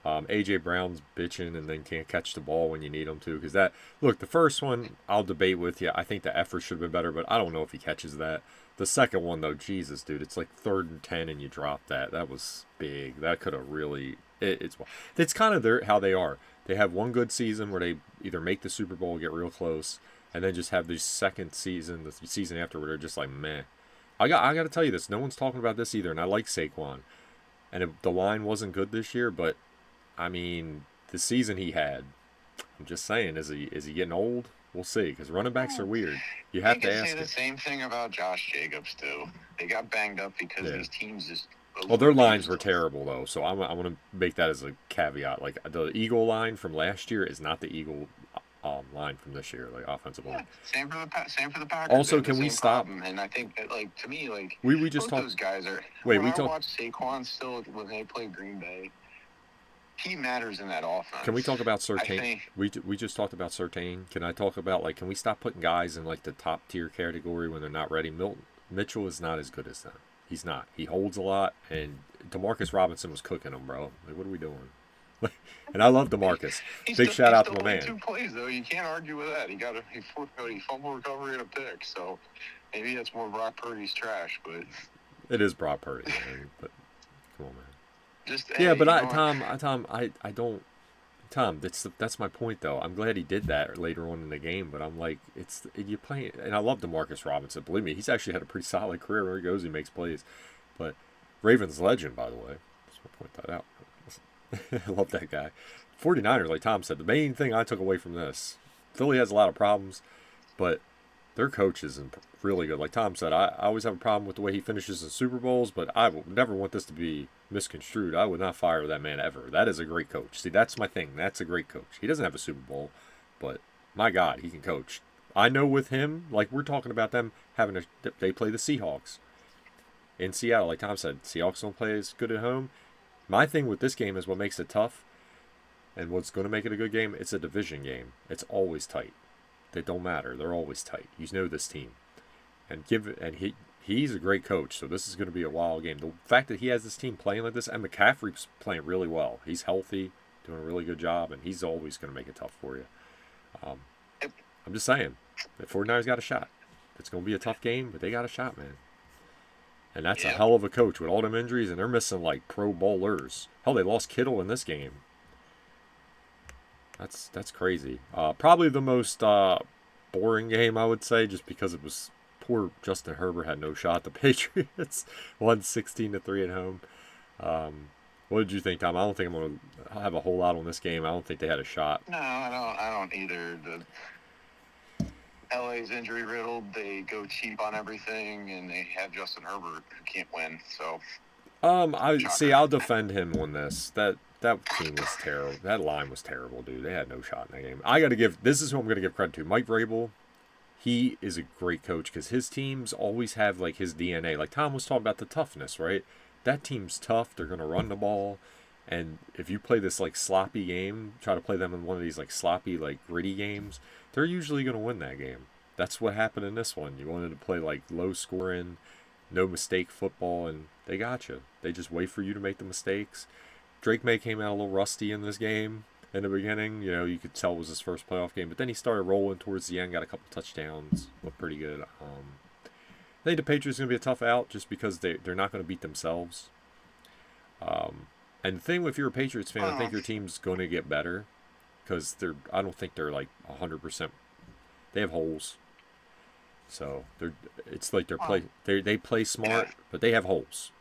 AJ Brown's bitching and then can't catch the ball when you need him to. Because that, look, the first one I'll debate with you. I think the effort should have been better, but I don't know if he catches that. The second one though, Jesus, dude, it's like 3rd and 10 and you drop that. That was big. That could have really. It's kind of how they are. They have one good season where they either make the Super Bowl, get real close, and then just have the second season, the season after, where they're just like meh. I got to tell you this. No one's talking about this either, and I like Saquon. And the line wasn't good this year, but I mean, the season he had. I'm just saying, is he getting old? We'll see, because running backs are weird. You have to ask. You can say the same thing about Josh Jacobs too. They got banged up because these teams just. Well, their lines were terrible though, so I want to make that as a caveat. Like the Eagle line from last year is not the Eagle line from this year, like offensive line. Same for the Packers. Also, can we stop? And I think that, like, to me, like we just talked. Those guys are. Wait, when we I watch Saquon still when they play Green Bay. He matters in that offense. Can we talk about Surtain? We just talked about Surtain. Can I talk about, like, can we stop putting guys in like the top tier category when they're not ready? Mitchell is not as good as them. He's not. He holds a lot, and DeMarcus Robinson was cooking him, bro. Like, what are we doing? And I love DeMarcus. Big shout out to my man. 2 plays though. You can't argue with that. He fumble recovery and a pick. So maybe that's more Brock Purdy's trash, but it is Brock Purdy. Man, but come on, man. I don't. Tom, that's my point though. I'm glad he did that later on in the game, but I'm like, you playing, and I love DeMarcus Robinson. Believe me, he's actually had a pretty solid career. Where he goes, he makes plays. But Ravens legend, by the way. Just want to point that out. I love that guy. 49ers, like Tom said, the main thing I took away from this, Philly has a lot of problems, but their coach is really good. Like Tom said, I always have a problem with the way he finishes in Super Bowls, but I will never want this to be misconstrued. I would not fire that man ever. That is a great coach. See, that's my thing. That's a great coach. He doesn't have a Super Bowl, but my God, he can coach. I know with him, like we're talking about them they play the Seahawks in Seattle. Like Tom said, Seahawks don't play as good at home. My thing with this game is what makes it tough and what's going to make it a good game. It's a division game. It's always tight. They don't matter. They're always tight. You know this team. And he's a great coach, so this is going to be a wild game. The fact that he has this team playing like this, and McCaffrey's playing really well. He's healthy, doing a really good job, and he's always going to make it tough for you. I'm just saying, the 49ers got a shot. It's going to be a tough game, but they got a shot, man. And that's a hell of a coach with all them injuries, and they're missing like pro bowlers. Hell, they lost Kittle in this game. That's crazy. Probably the most boring game, I would say, just because it was poor Justin Herbert had no shot. The Patriots won 16-3 at home. What did you think, Tom? I don't think I'm going to have a whole lot on this game. I don't think they had a shot. No, I don't either. LA's injury riddled. They go cheap on everything, and they have Justin Herbert who can't win. So, I'll defend him on this. That team was terrible. That line was terrible, dude. They had no shot in that game. This is who I'm going to give credit to. Mike Vrabel, he is a great coach because his teams always have like his DNA. Like Tom was talking about the toughness, right? That team's tough. They're going to run the ball. And if you play this like sloppy game, try to play them in one of these like sloppy, like gritty games, they're usually going to win that game. That's what happened in this one. You wanted to play like low scoring, no mistake football, and they got you. They just wait for you to make the mistakes. Drake May came out a little rusty in this game in the beginning. You know, you could tell it was his first playoff game, but then he started rolling towards the end, got a couple touchdowns, looked pretty good. I think the Patriots are going to be a tough out just because they're not going to beat themselves. And the thing, if you're a Patriots fan, I think your team's going to get better because I don't think they're like 100%. They have holes. So it's like they play smart, but they have holes.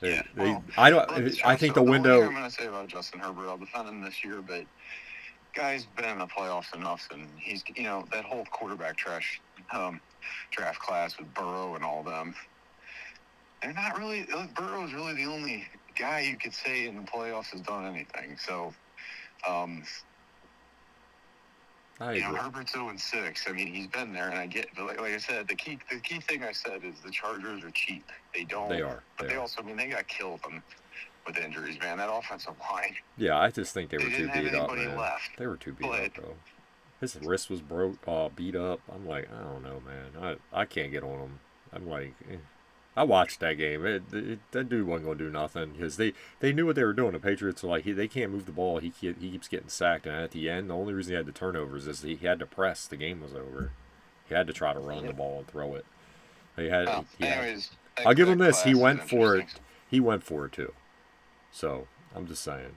I think the window. What I'm going to say about Justin Herbert, I'll defend him this year, but guy's been in the playoffs enough, and he's that whole quarterback draft class with Burrow and all them. They're not really. Burrow is really the only guy you could say in the playoffs has done anything. So, Herbert's 0-6. I mean, he's been there, and I get. But like I said, the key thing I said is the Chargers are cheap. They don't. They are. But they also, they got killed with injuries, man. That offensive line. Yeah, I just think they were too beat up, man. Left. They were too beat up, though. His wrist was beat up. I'm like, I don't know, man. I can't get on him. I'm like, I watched that game. That dude wasn't going to do nothing because they knew what they were doing. The Patriots were like, they can't move the ball. He keeps getting sacked. And at the end, the only reason he had the turnovers is he had to press. The game was over. He had to try to run the ball and throw it. He had. Oh, He had. anyways, I'll give him that this. He class is went for it. interesting. He went for it too. So I'm just saying.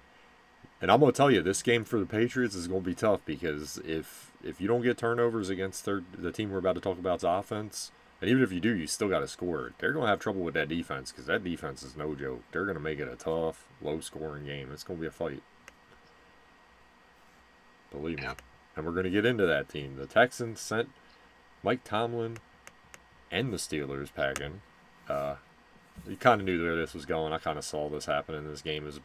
And I'm going to tell you, this game for the Patriots is going to be tough because if you don't get turnovers against the team we're about to talk about's offense, and even if you do, you still got to score. They're going to have trouble with that defense because that defense is no joke. They're going to make it a tough, low-scoring game. It's going to be a fight. Believe me. Yeah. And we're going to get into that team. The Texans sent Mike Tomlin and the Steelers packing. You kind of knew where this was going. I kind of saw this happen in this game. It was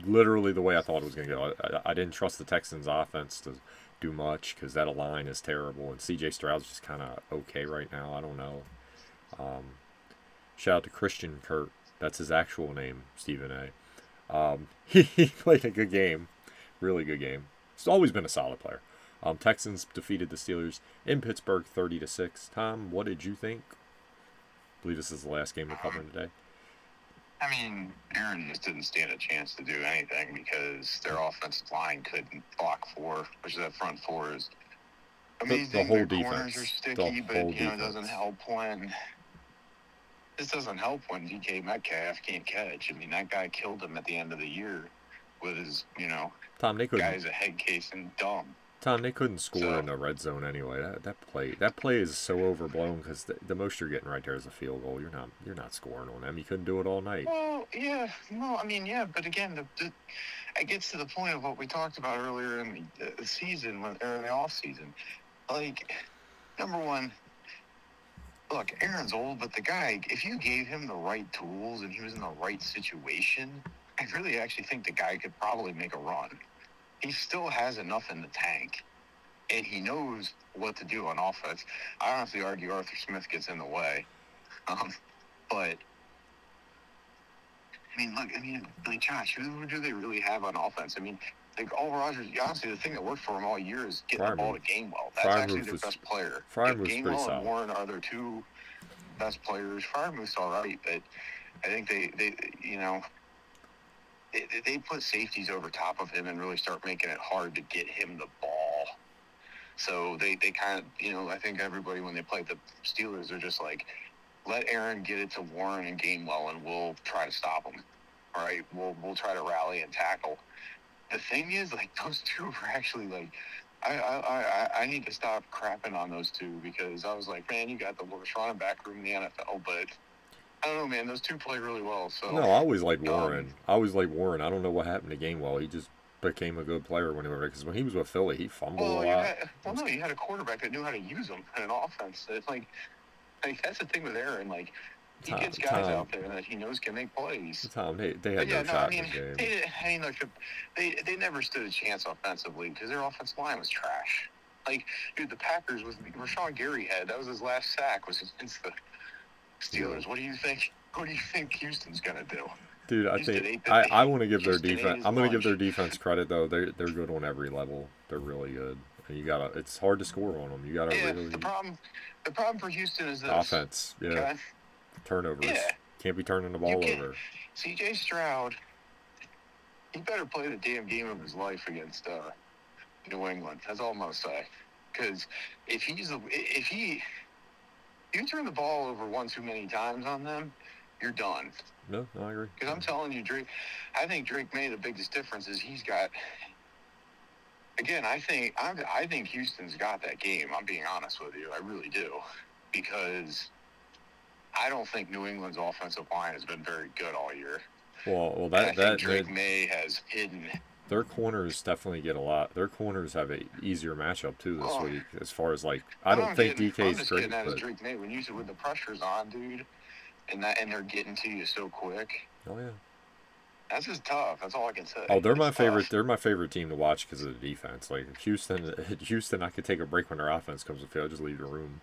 literally the way I thought it was going to go. I didn't trust the Texans' offense to do much because that line is terrible, and C.J. Stroud's just kind of okay right now. I don't know. Shout out to Christian Kirk. That's his actual name, Stephen A. He played a good game. Really good game. He's always been a solid player. Texans defeated the Steelers in Pittsburgh 30-6. Tom, what did you think? I believe this is the last game we're covering today. I mean, Aaron just didn't stand a chance to do anything because their offensive line couldn't block four, which that front four is amazing. The whole their corners defense. are sticky, but whole it doesn't help when DK Metcalf can't catch. I mean, that guy killed him at the end of the year with his, Tom, they couldn't. guy's a head case and dumb. Tom, they couldn't score in the red zone anyway. That play is so overblown because the most you're getting right there is a field goal. You're not scoring on them. You couldn't do it all night. Well, yeah, but again, it gets to the point of what we talked about earlier in the season, or in the off season. Like, number one, look, Aaron's old, but the guy, if you gave him the right tools and he was in the right situation, I really actually think the guy could probably make a run. He still has enough in the tank, and he knows what to do on offense. I honestly argue Arthur Smith gets in the way. But, like Josh, who do they really have on offense? I mean, like, all Rodgers, honestly, the thing that worked for him all year is getting the ball to Gainwell. That's actually their best player. Gainwell and Warren are their two best players. Freiermuth's all right, but I think they put safeties over top of him and really start making it hard to get him the ball. So they kind of, I think everybody, when they play the Steelers, they're just like, let Aaron get it to Warren and Gainwell, and we'll try to stop him. All right, we'll try to rally and tackle. The thing is, like, those two are actually, like, I need to stop crapping on those two because I was like, man, you got the worst running back room in the NFL, but I don't know, man. Those two play really well. So no, I always liked Warren. I don't know what happened to Gainwell. He just became a good player because when he was with Philly, he fumbled a lot. You had a quarterback that knew how to use them in an offense. It's like that's the thing with Aaron. Like, he gets guys out there that he knows can make plays. Tom, they had no shot in the game. They never stood a chance offensively because their offensive line was trash. Like, dude, the Packers with Rashawn Gary that was his last sack was against the Steelers. Yeah. What do you think? What do you think Houston's gonna do? Dude, I want to give their defense. I'm going to give their defense credit though. They're good on every level. They're really good. And it's hard to score on them. You gotta really. The problem for Houston is this offense. Yeah. Okay? Turnovers. Yeah. Can't be turning the ball over. C.J. Stroud, he better play the damn game of his life against New England. That's all I'm gonna say. Because if you turn the ball over one too many times on them, you're done. No, I agree. Because I'm telling you, Drake, I think Drake made the biggest difference is he's got. Again, I think Houston's got that game. I'm being honest with you. I really do. Because I don't think New England's offensive line has been very good all year. Well, I think Drake May has hidden. Their corners definitely get a lot. Their corners have a easier matchup too this week. As far as I don't think DK's great. But Drake May, when you with the pressure's on, dude, and they're getting to you so quick. Oh yeah. That's just tough. That's all I can say. Oh, they're my favorite. They're my favorite team to watch because of the defense. Like Houston, I could take a break when their offense comes to field. Just leave the room.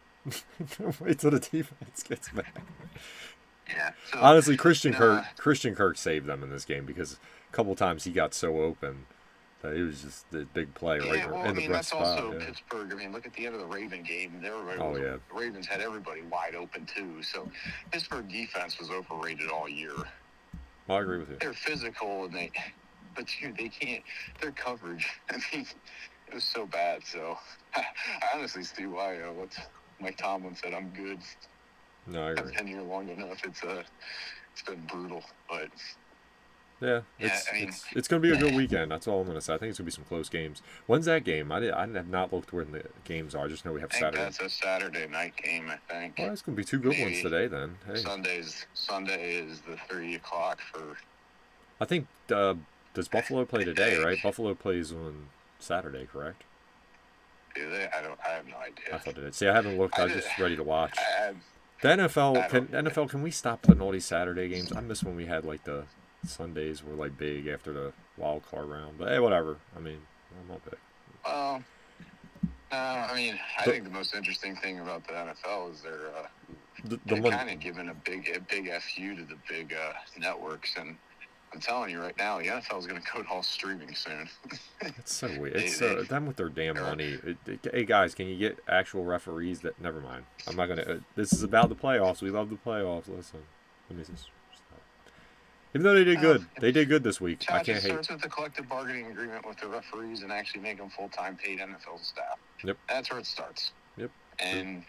Wait till the defense gets back. Yeah. So, honestly, Christian Kirk saved them in this game because a couple times he got so open He was just the big play right Yeah, well, I in the mean, best that's spot. also Yeah. Pittsburgh. I mean, look at the end of the Raven game. Oh yeah. The Ravens had everybody wide open too. So Pittsburgh defense was overrated all year. I agree with you. They're physical but dude, they can't. Their coverage. I mean, it was so bad. So I honestly see why what Mike Tomlin said. I'm good. No, I I've agree. been here long enough. It's been brutal, but Yeah, yeah, I mean, it's gonna be a good weekend. That's all I'm gonna say. I think it's gonna be some close games. When's that game? I have not looked where the games are. I just know we have I think Saturday. that's a Saturday night game. I think. Well, it's gonna be two good ones Maybe today then. Hey, Sunday is the 3 o'clock for. I think does Buffalo play today? Right? Buffalo plays on Saturday, correct? Do they? I have no idea. I thought it did. See, I haven't looked. I I'm did. just ready to watch. I, The NFL I can don't. NFL can we stop putting all these Saturday games? I miss when we had like the Sundays were like big after the wild card round. But hey, whatever. I mean, I'm not big. Well, no. I mean, I think the most interesting thing about the NFL is The they're money. kind of giving a big fu to the big networks, and I'm telling you right now, the NFL is going to go to all streaming soon. It's so weird. They, It's they, them with their damn money. Hey guys, can you get actual referees? That never mind. I'm not gonna. This is about the playoffs. We love the playoffs. Listen, let me just stop. Even though they did good this week. I Josh, can't it hate. starts with the collective bargaining agreement with the referees and actually make them full-time paid NFL staff. Yep. That's where it starts. Yep. And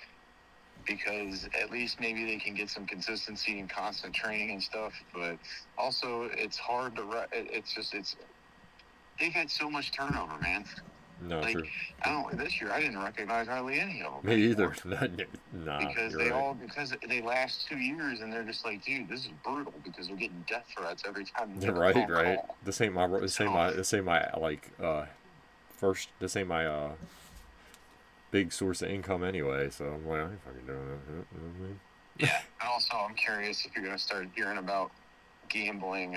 because at least maybe they can get some consistency and constant training and stuff, but also it's hard to. They've had so much turnover, man. No, Like true. this year I didn't recognize hardly any of them. Me anymore. either. Nah, Because you're right. because they last 2 years and they're just like, dude, this is brutal because they're getting death threats every time they You're get a phone right. call. This ain't my. This ain't my like first. This ain't my big source of income anyway. So I'm like, I ain't fucking doing that. You know what I mean? Yeah. And also, I'm curious if you're gonna start hearing about gambling,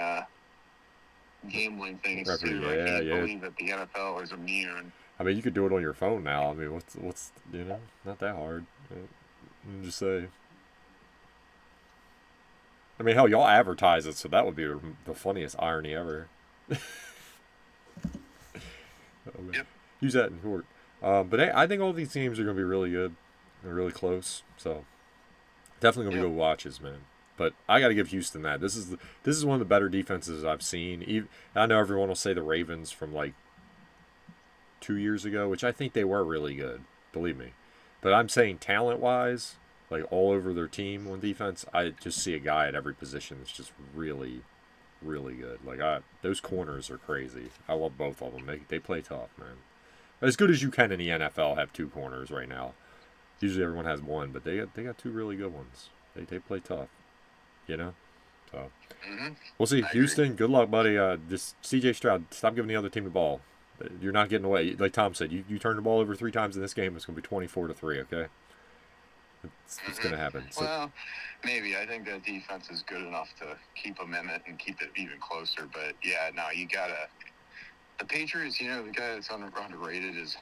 gambling things Referee, too. I can't yeah. believe that the NFL is immune. I mean, you could do it on your phone now. I mean, what's not that hard. I'm just say. I mean, hell, y'all advertise it, so that would be the funniest irony ever. Yep. Use that in court. But hey, I think all these teams are going to be really good. They're really close, so definitely going to be good watches, man. But I got to give Houston that. This is one of the better defenses I've seen. Even, I know everyone will say the Ravens from like 2 years ago, which I think they were really good. Believe me. But I'm saying talent-wise, like all over their team on defense, I just see a guy at every position that's just really, really good. Like those corners are crazy. I love both of them. They play tough, man. As good as you can in the NFL have two corners right now. Usually everyone has one, but they got two really good ones. They play tough, you know. So we'll see. Houston, good luck, buddy. Just C.J. Stroud, stop giving the other team the ball. You're not getting away. Like Tom said, you turn the ball over 3 times in this game, it's going to be 24-3. Okay, it's going to happen. So, Well, maybe I think that defense is good enough to keep them in it and keep it even closer. But yeah, no, you gotta. The Patriots, the guy that's underrated is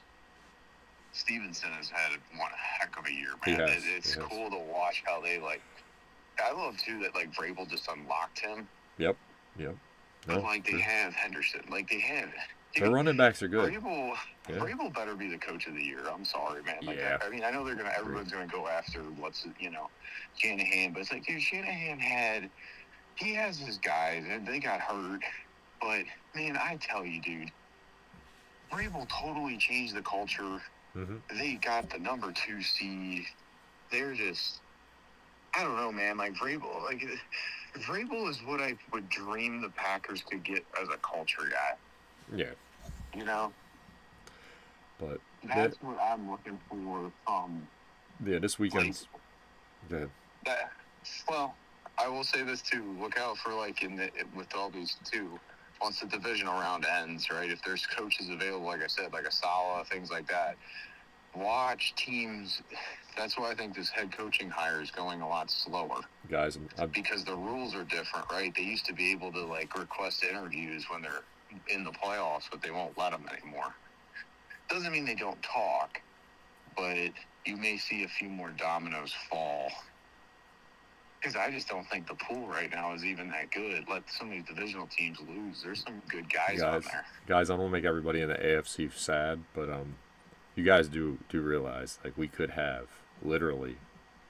Stevenson. Has had one heck of a year, man. It's cool to watch how they like. I love too that like Vrabel just unlocked him. Yep. But they have Henderson, like they have. Their running backs are good. Vrabel better be the coach of the year. I'm sorry, man. Like, yeah. I mean, I know everyone's gonna go after Shanahan, but it's like, dude, Shanahan he has his guys, and they got hurt. But man, I tell you, dude, Vrabel totally changed the culture. Mm-hmm. They got the number 2 seed. They're just, I don't know, man. Like Vrabel, Vrabel is what I would dream the Packers could get as a culture guy. Yeah. But that's what I'm looking for. Yeah, this weekend's. Go ahead. Well, I will say this too. Look out for with all these too. Once the divisional round ends, right? If there's coaches available, like I said, like a Salah, things like that. Watch teams. That's why I think this head coaching hire is going a lot slower. Guys, because the rules are different, right? They used to be able to request interviews when they're in the playoffs, but they won't let them anymore. Doesn't mean they don't talk, but you may see a few more dominoes fall Because I just don't think the pool right now is even that good. Let some of these divisional teams lose. There's some good guys on there. Guys, I don't make everybody in the AFC sad, but you guys do realize like we could have literally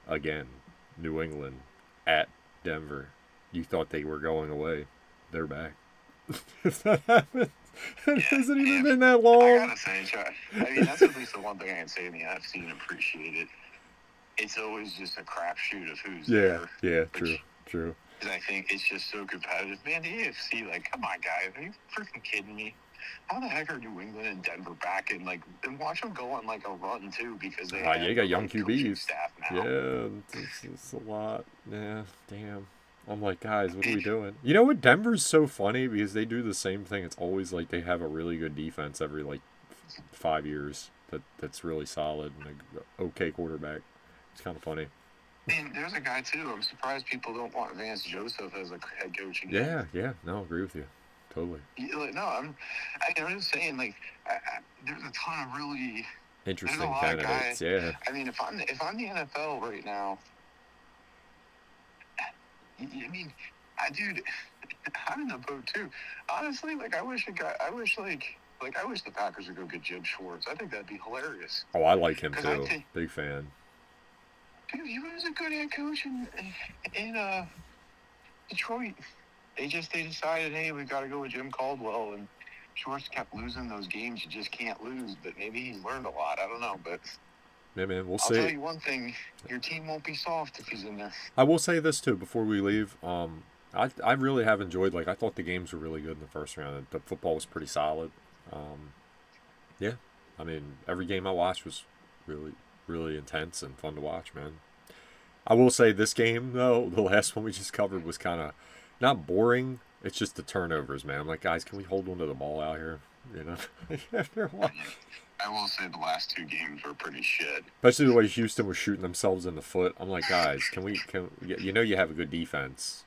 again New England at Denver. You thought they were going away, they're back. If that happens, it hasn't even been that long. I gotta say, I mean that's at least the one thing I can say in the NFC and appreciate it. It's always just a crapshoot of who's there. Yeah, true. Because I think it's just so competitive. Man, the AFC, like, come on, guys. Are you freaking kidding me? How the heck are New England and Denver back in, like, and watch them go on, like, a run, too, because they you got young QBs. Staff now. Yeah, it's a lot. Yeah, damn. I'm like, guys, what are we doing? You know what? Denver's so funny because they do the same thing. It's always like they have a really good defense every, like, 5 years that's really solid and an okay quarterback. It's kind of funny. And there's a guy, too. I'm surprised people don't want Vance Joseph as a head coach again. Yeah. No, I agree with you. Totally. No, I'm just saying, like, there's a ton of really interesting candidates. Yeah. I mean, if I'm the NFL right now, I mean, dude, I'm in the boat too. Honestly, like, I wish the Packers would go get Jim Schwartz. I think that'd be hilarious. Oh, I like him too. Big fan. Dude, he was a good head coach in Detroit. They decided, hey, we got to go with Jim Caldwell, and Schwartz kept losing those games you just can't lose. But maybe he's learned a lot. I don't know, but yeah, man, we'll see. I'll tell you one thing: your team won't be soft if he's in there. I will say this too before we leave. I really have enjoyed. Like, I thought the games were really good in the first round. The football was pretty solid. Yeah, I mean, every game I watched was really, really intense and fun to watch, man. I will say this game, though, the last one we just covered was kind of not boring. It's just the turnovers, man. I'm like, guys, can we hold on to the ball out here? You know, after a while. I will say the last two games were pretty shit. Especially the way Houston was shooting themselves in the foot. I'm like, guys, can you know you have a good defense.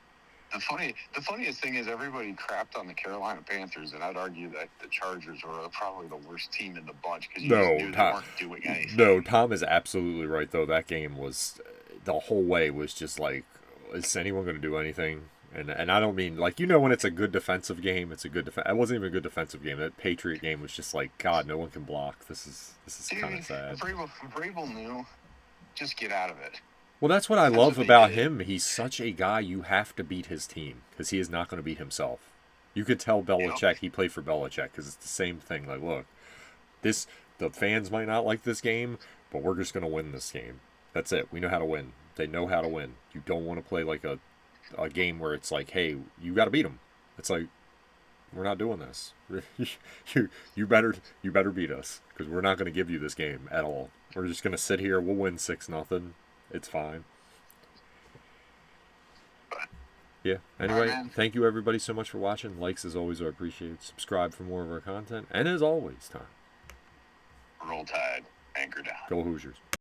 The funniest thing is everybody crapped on the Carolina Panthers, and I'd argue that the Chargers were probably the worst team in the bunch because you knew they weren't doing anything. No, Tom is absolutely right, though. That game was, the whole way was just like, is anyone going to do anything? And I don't mean, like, you know, when it's a good defensive game, it's a good defense. It wasn't even a good defensive game. That Patriot game was just like, God, no one can block. This is kind of sad. Vrabel knew, just get out of it. Well, that's what I love about him. He's such a guy, you have to beat his team because he is not going to beat himself. You could tell Belichick, he played for Belichick because it's the same thing. Like, look, the fans might not like this game, but we're just going to win this game. That's it. We know how to win. They know how to win. You don't want to play like a game where it's like, hey, you got to beat them. It's like, we're not doing this. you better beat us because we're not going to give you this game at all. We're just going to sit here. We'll win 6-0. It's fine. Yeah. Anyway, thank you everybody so much for watching. Likes as always are appreciated. Subscribe for more of our content. And as always, Tom. Roll Tide. Anchor down. Go Hoosiers.